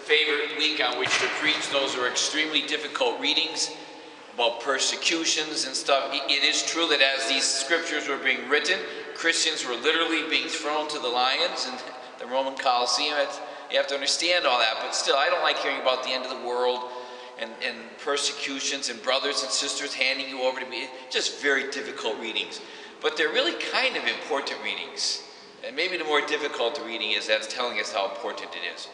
favorite week on which to preach. Those are extremely difficult readings about persecutions and stuff. It is true that as these scriptures were being written, Christians were literally being thrown to the lions in the Roman Colosseum. You have to understand all that, but still, I don't like hearing about the end of the world and persecutions and brothers and sisters handing you over to me. Just very difficult readings. But they're really kind of important readings. And maybe the more difficult the reading is, that's telling us how important it is.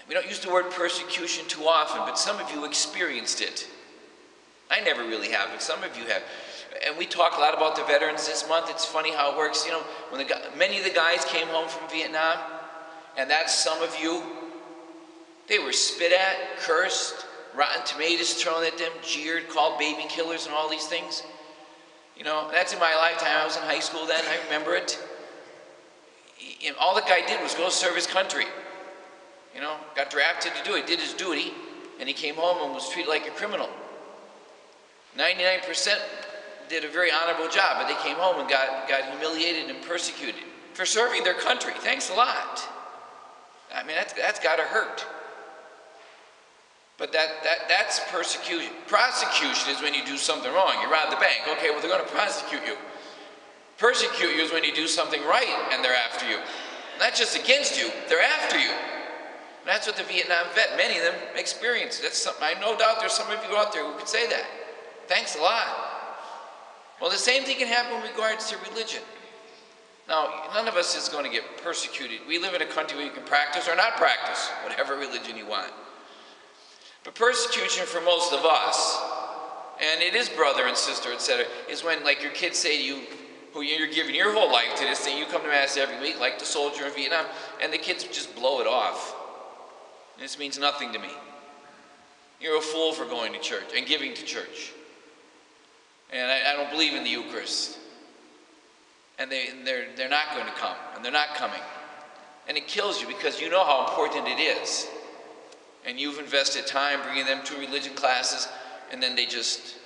We don't use the word persecution too often, but some of you experienced it. I never really have, but some of you have. And we talk a lot about the veterans this month. It's funny how it works. You know, when many of the guys came home from Vietnam, and that's some of you, they were spit at, cursed, rotten tomatoes thrown at them, jeered, called baby killers and all these things. You know, that's in my lifetime. I was in high school then. I remember it. And all the guy did was go serve his country. You know, got drafted to do it, did his duty, and he came home and was treated like a criminal. 99% did a very honorable job, but they came home and got humiliated and persecuted for serving their country. Thanks a lot. I mean, that's got to hurt. But that's persecution. Prosecution is when you do something wrong. You rob the bank. Okay, well, they're going to prosecute you. Persecute you is when you do something right and they're after you. Not just against you, they're after you. And that's what the Vietnam vet, many of them experienced. That's something, I no doubt there's some of you out there who could say that. Thanks a lot. Well, the same thing can happen in regards to religion. Now, none of us is going to get persecuted. We live in a country where you can practice or not practice whatever religion you want. But persecution for most of us, and it is brother and sister, etc., is when, like, your kids say to you, who you're giving your whole life to this thing, you come to Mass every week, like the soldier in Vietnam, and the kids just blow it off. This means nothing to me. You're a fool for going to church and giving to church. And I don't believe in the Eucharist. And they're not going to come, and they're not coming. And it kills you because you know how important it is. And you've invested time bringing them to religion classes, and then they just...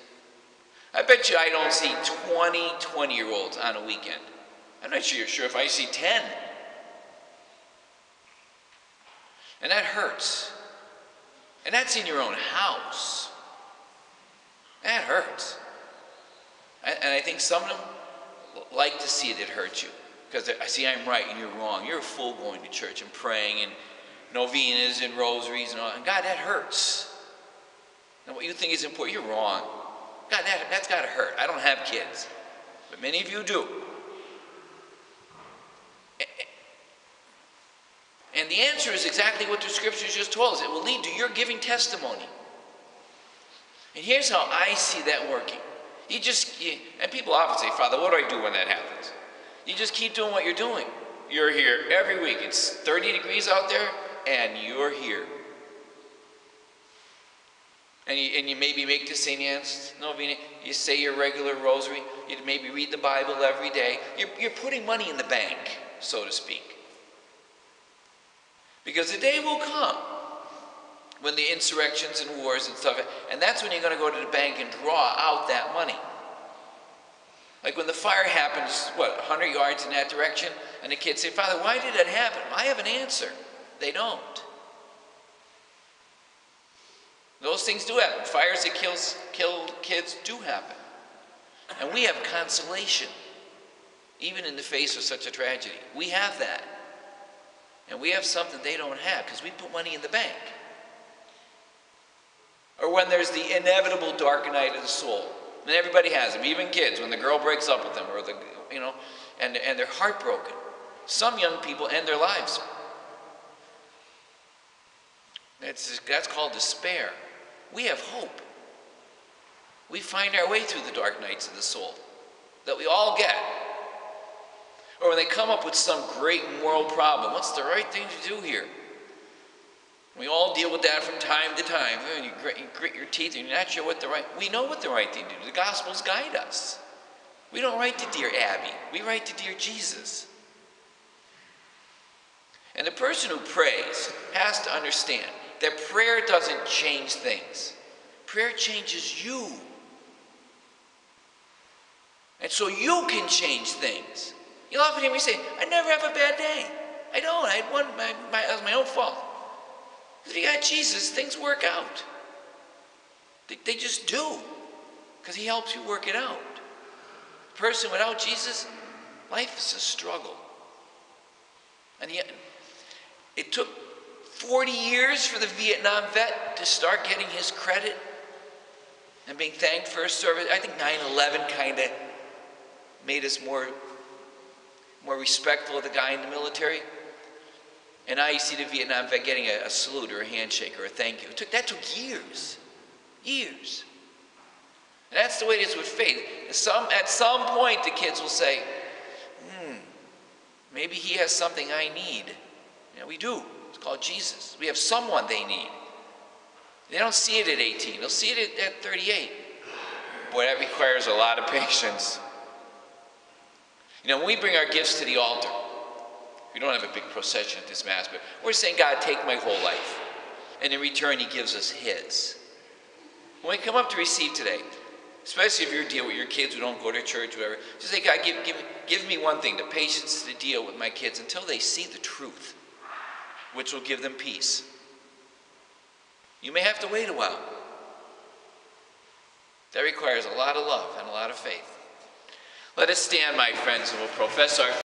I bet you I don't see 20-year-olds on a weekend. I'm not sure if I see 10. And that hurts. And that's in your own house. That hurts. And I think some of them like to see that it hurts you. Because I see I'm right and you're wrong. You're a fool going to church and praying and novenas and rosaries and all. And God, that hurts. And what you think is important, you're wrong. God, that's got to hurt. I don't have kids. But many of you do. And the answer is exactly what the scriptures just told us. It will lead to your giving testimony. And here's how I see that working. And people often say, Father, what do I do when that happens? You just keep doing what you're doing. You're here every week. It's 30 degrees out there, and you're here. And you maybe make the St. Anne's Novena. You say your regular rosary. You maybe read the Bible every day. You're putting money in the bank, so to speak. Because the day will come when the insurrections and wars and stuff, and that's when you're going to go to the bank and draw out that money. Like when the fire happens, 100 yards in that direction, and the kids say, Father, why did that happen? I have an answer. They don't. Those things do happen. Fires that kill kids do happen. And we have consolation, even in the face of such a tragedy. We have that. And we have something they don't have because we put money in the bank. Or when there's the inevitable dark night of the soul. And everybody has them, even kids, when the girl breaks up with them, or and they're heartbroken. Some young people end their lives. That's called despair. We have hope. We find our way through the dark nights of the soul that we all get. Or when they come up with some great moral problem, what's the right thing to do here? We all deal with that from time to time. You grit your teeth and you're not sure what we know what the right thing to do. The Gospels guide us. We don't write to dear Abby. We write to dear Jesus. And the person who prays has to understand that prayer doesn't change things. Prayer changes you. And so you can change things. You'll often hear me say, I never have a bad day. I don't. I had one, that was my own fault. If you got Jesus, things work out. They just do, because he helps you work it out. A person without Jesus, life is a struggle. And yet, it took 40 years for the Vietnam vet to start getting his credit and being thanked for his service. I think 9/11 kind of made us more respectful of the guy in the military. And now you see the Vietnam vet getting a salute or a handshake or a thank you. That took years. Years. And that's the way it is with faith. At some point, the kids will say, maybe he has something I need. We do. It's called Jesus. We have someone they need. They don't see it at 18. They'll see it at 38. Boy, that requires a lot of patience. When we bring our gifts to the altar, we don't have a big procession at this Mass, but we're saying, God, take my whole life. And in return, he gives us his. When we come up to receive today, especially if you're dealing with your kids who don't go to church, whatever, just say, God, give me one thing, the patience to deal with my kids until they see the truth, which will give them peace. You may have to wait a while. That requires a lot of love and a lot of faith. Let us stand, my friends, and we'll profess our